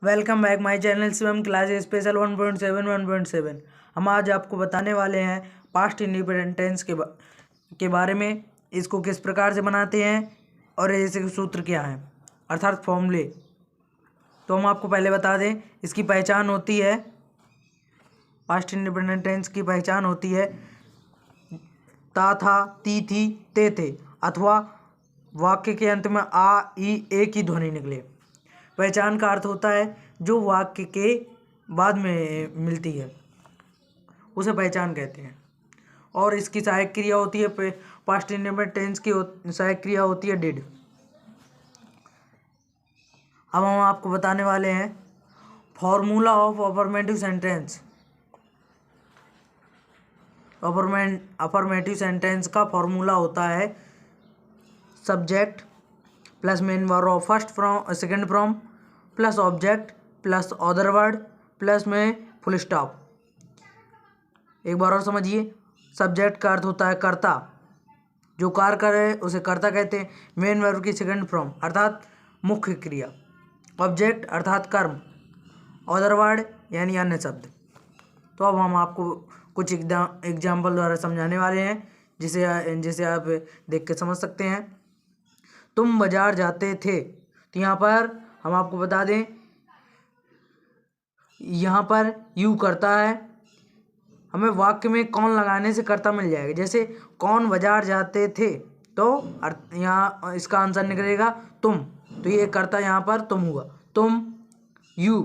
Welcome back my channel Shivam class special 1.7 1.7। हम आज आपको बताने वाले हैं पास्ट इंडिपेंडेंट टेंस के बारे में। इसको किस प्रकार से बनाते हैं और इसके सूत्र क्या हैं, अर्थात फॉर्मूले। तो हम आपको पहले बता दें, इसकी पहचान होती है, पास्ट इंडिपेंडेंट टेंस की पहचान होती है ता, था, ती, थी, ते थे, अथवा वाक्य के अंत में आ, ई, ए की ध्वनि निकले। पहचान का अर्थ होता है जो वाक्य के बाद में मिलती है, उसे पहचान कहते हैं। और इसकी सहायक क्रिया होती है, पास्ट इंडिपेंडेंट टेंस की सहायक क्रिया होती है डिड। अब हम आपको बताने वाले हैं formula of affirmative sentence. Affirmative sentence का फॉर्मूला होता है subject plus main verb of first from second from plus object plus other word plus में फुल स्टॉप। एक बार और समझिए, सब्जेक्ट का अर्थ होता है कर्ता, जो कार्य करे उसे कर्ता कहते हैं। मेन वर्ब की सेकंड फ्रॉम अर्थात मुख्य क्रिया, ऑब्जेक्ट अर्थात कर्म, अदर वर्ड यानी अन्य शब्द। तो अब हम आपको कुछ एग्जाम्पल द्वारा समझाने वाले हैं, जिसे आप देख के समझ सकते हैं। तुम बाजार जाते थे, तो यहाँ पर हम आपको बता दें, यहाँ पर यू करता है, हमें वाक्य में कौन लगाने से कर्ता मिल जाएगा। जैसे कौन बाजार जाते थे, तो यहाँ इसका आंसर निकलेगा तुम, तो ये कर्ता यहाँ पर तुम हुआ, तुम, यू।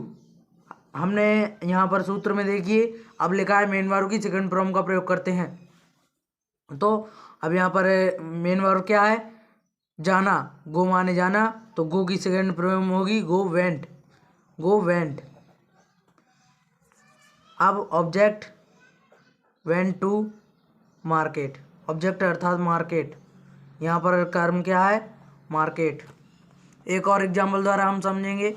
हमने यहाँ पर सूत्र में देखिए, अब लिखा है मेन वर्ब की सेकंड फॉर्म का प्रयोग करते हैं। तो अब यहाँ पर मेन वर्ब क्या है, जाना, गो माने जाना, तो गो की सेकंड फॉर्म होगी गो वेंट, गो वेंट। अब object went to market, object अर्थात मार्केट, यहाँ पर कर्म क्या है, मार्केट। एक और एग्जाम्पल द्वारा हम समझेंगे।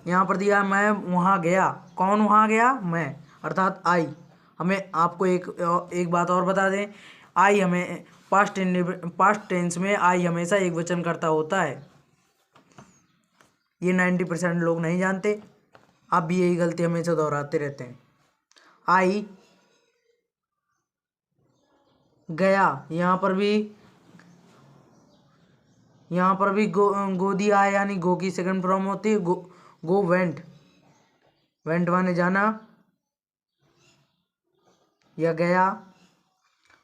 यहाँ पर दिया मैं वहाँ गया, कौन वहाँ गया, मैं अर्थात आई। हमें आपको एक बात और बता दें, आई हमें पास्ट टेंस में आई हमेशा एक वचन कर्ता होता है। ये 90% लोग नहीं जानते, आप भी यही गलती हमेशा दोहराते रहते हैं। आई गया, यहाँ पर भी गो दिया है, यानी गो की सेकंड फॉर्म होती है गो वेंट, वेंट माने जाना या गया।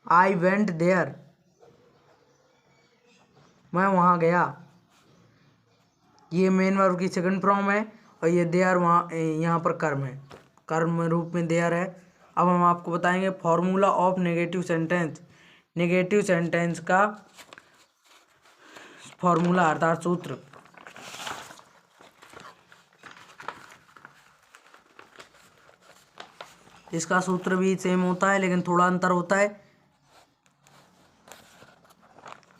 आई वेंट देयर, मैं वहाँ गया, ये मेन वर्ब की सेकंड फॉर्म है, और ये देयर वहाँ यहाँ पर कर्म है, कर्म रूप में देयर है। अब हम आपको बताएंगे formula of negative sentence. Negative sentence का फॉर्मूला अर्थात सूत्र। इसका सूत्र भी सेम होता है, लेकिन थोड़ा अंतर होता है,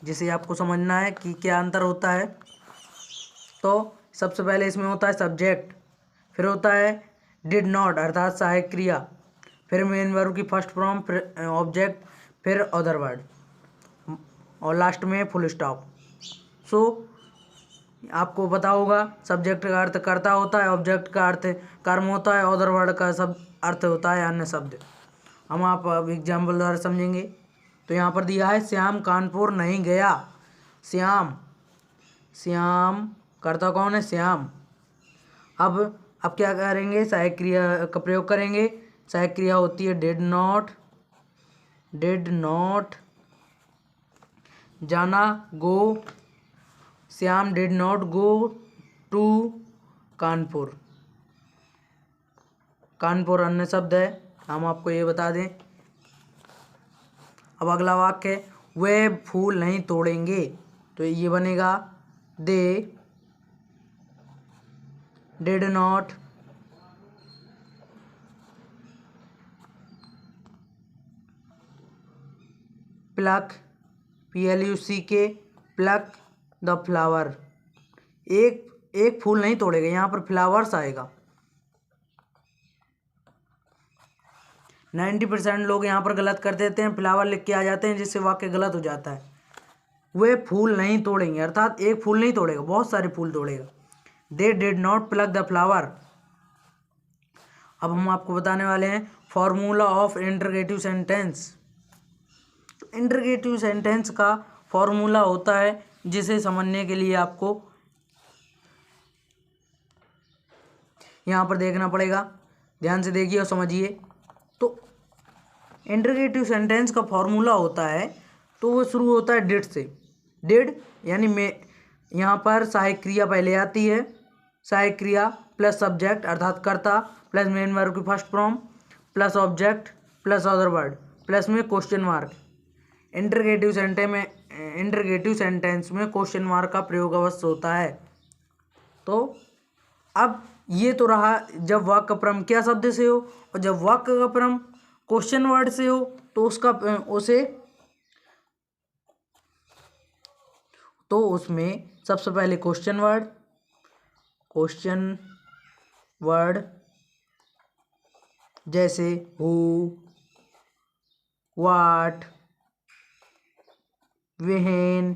जिसे आपको समझना है कि क्या अंतर होता है। तो सबसे पहले इसमें होता है सब्जेक्ट, फिर होता है डिड नॉट अर्थात सहायक क्रिया, फिर मेन वर्ब की फर्स्ट फॉर्म, फिर ऑब्जेक्ट, फिर अदर वर्ड, और लास्ट में फुल स्टॉप। सो आपको पता होगा, सब्जेक्ट का अर्थ कर्ता होता है, ऑब्जेक्ट का अर्थ कर्म होता है, अदर वर्ड का सब अर्थ होता है अन्य शब्द। हम आप अब एग्जाम्पल द्वारा समझेंगे। तो यहाँ पर दिया है श्याम कानपुर नहीं गया, श्याम, श्याम कर्ता कौन है, श्याम। अब क्या करेंगे, सहायक क्रिया का प्रयोग करेंगे। सहायक क्रिया होती है डिड नॉट जाना, go, Shyam did not go to Kanpur, Kanpur अन्य शब्द है, हम आपको ये बता दें। अब अगला वाक्य, वे फूल नहीं तोड़ेंगे, तो ये बनेगा दे did not plug, PLUCK, plug the flower. एक फूल नहीं तोड़ेगा, यहाँ पर फ्लावर्स आएगा। 90% लोग यहाँ पर गलत कर देते हैं, फ्लावर लिख के आ जाते हैं, जिससे वाक्य गलत हो जाता है। वे फूल नहीं तोड़ेंगे अर्थात एक फूल नहीं तोड़ेगा, बहुत सारे फूल तोड़ेगा। They did not plug the flower. अब हम आपको बताने वाले हैं formula of interrogative sentence. Interrogative sentence का फॉर्मूला होता है, जिसे समझने के लिए आपको यहाँ पर देखना पड़ेगा। ध्यान से देखिए और समझिए। तो इंटरगेटिव सेंटेंस का फॉर्मूला होता है, तो वो शुरू होता है डिड से। डिड यानी मैं, यहाँ पर सहायक क्रिया पहले आती है। सहायक क्रिया प्लस सब्जेक्ट अर्थात कर्ता प्लस मेन वर्ब की first form plus object plus other word plus में क्वेश्चन मार्क। इंटरगेटिव सेंटेंस में क्वेश्चन मार्क का प्रयोग अवश्य होता है। तो अब ये तो रहा जब वाक्य क्रम क्या शब्द से हो, और जब वाक्य का क्रम क्वेश्चन वर्ड से हो तो उसमें सबसे पहले क्वेश्चन वर्ड जैसे हु, व्हाट, व्हेन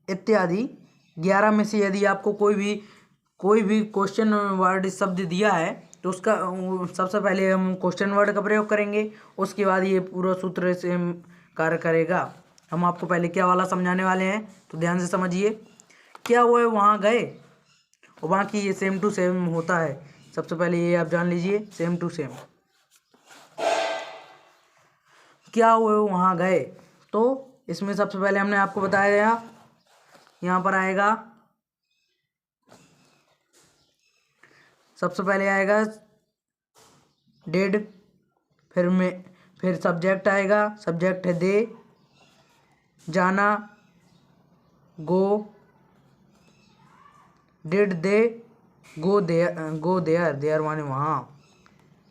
इत्यादि 11 में से यदि आपको कोई भी क्वेश्चन वर्ड शब्द दिया है तो उसका सबसे पहले हम क्वेश्चन वर्ड का प्रयोग करेंगे। उसके बाद ये पूरा सूत्र से कार्य करेगा। हम आपको पहले क्या वाला समझाने वाले हैं, तो ध्यान से समझिए। क्या हुआ है वहाँ गए, और वहाँ की ये सेम टू सेम होता है। सबसे पहले ये आप जान लीजिए, सेम टू सेम। क्या हुए वहाँ गए, तो इसमें सबसे पहले हमने आपको बताया यहाँ पर आएगा, सबसे पहले आएगा डिड, फिर सब्जेक्ट आएगा। सब्जेक्ट है दे, जाना गो, डिड दे गो देयर माने वहाँ।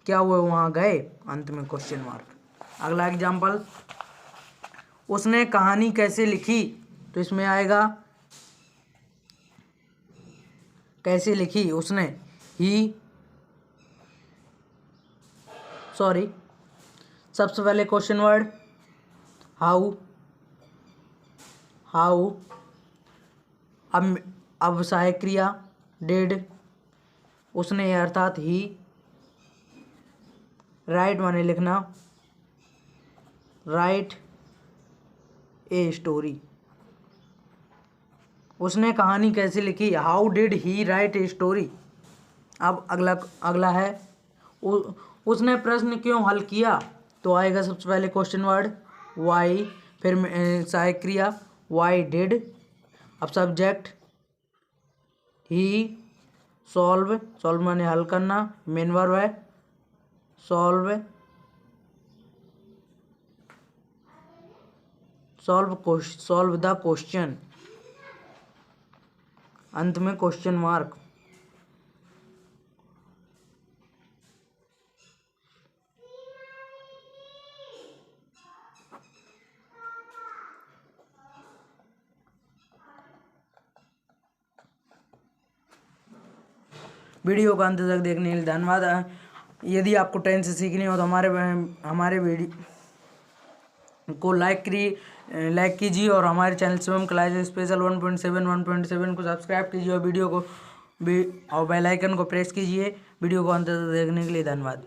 क्या हुआ वहाँ गए, अंत में क्वेश्चन मार्क। अगला एग्जाम्पल, उसने कहानी कैसे लिखी, तो इसमें आएगा कैसे लिखी उसने, सबसे पहले क्वेश्चन वर्ड हाउ। अब सहायक क्रिया डिड, उसने अर्थात ही, राइट माने लिखना, राइट ए स्टोरी। उसने कहानी कैसे लिखी, how did he right a story. अब अगला है उसने प्रश्न क्यों हल किया, तो आएगा सबसे पहले क्वेश्चन वर्ड वाई, फिर सहायक क्रिया वाई डिड। अब सब्जेक्ट ही, सॉल्व माने हल करना, मेन वर्ब है सॉल्व द क्वेश्चन, अंत में क्वेश्चन मार्क। वीडियो को अंत तक देखने के लिए धन्यवाद। यदि आपको टेंस सीखनी हो तो हमारे वीडियो को लाइक कीजिए, और हमारे चैनल शिवम क्लास स्पेशल 1.7 को सब्सक्राइब कीजिए, और वीडियो को और बेल आइकन को प्रेस कीजिए। वीडियो को अंत तक देखने के लिए धन्यवाद।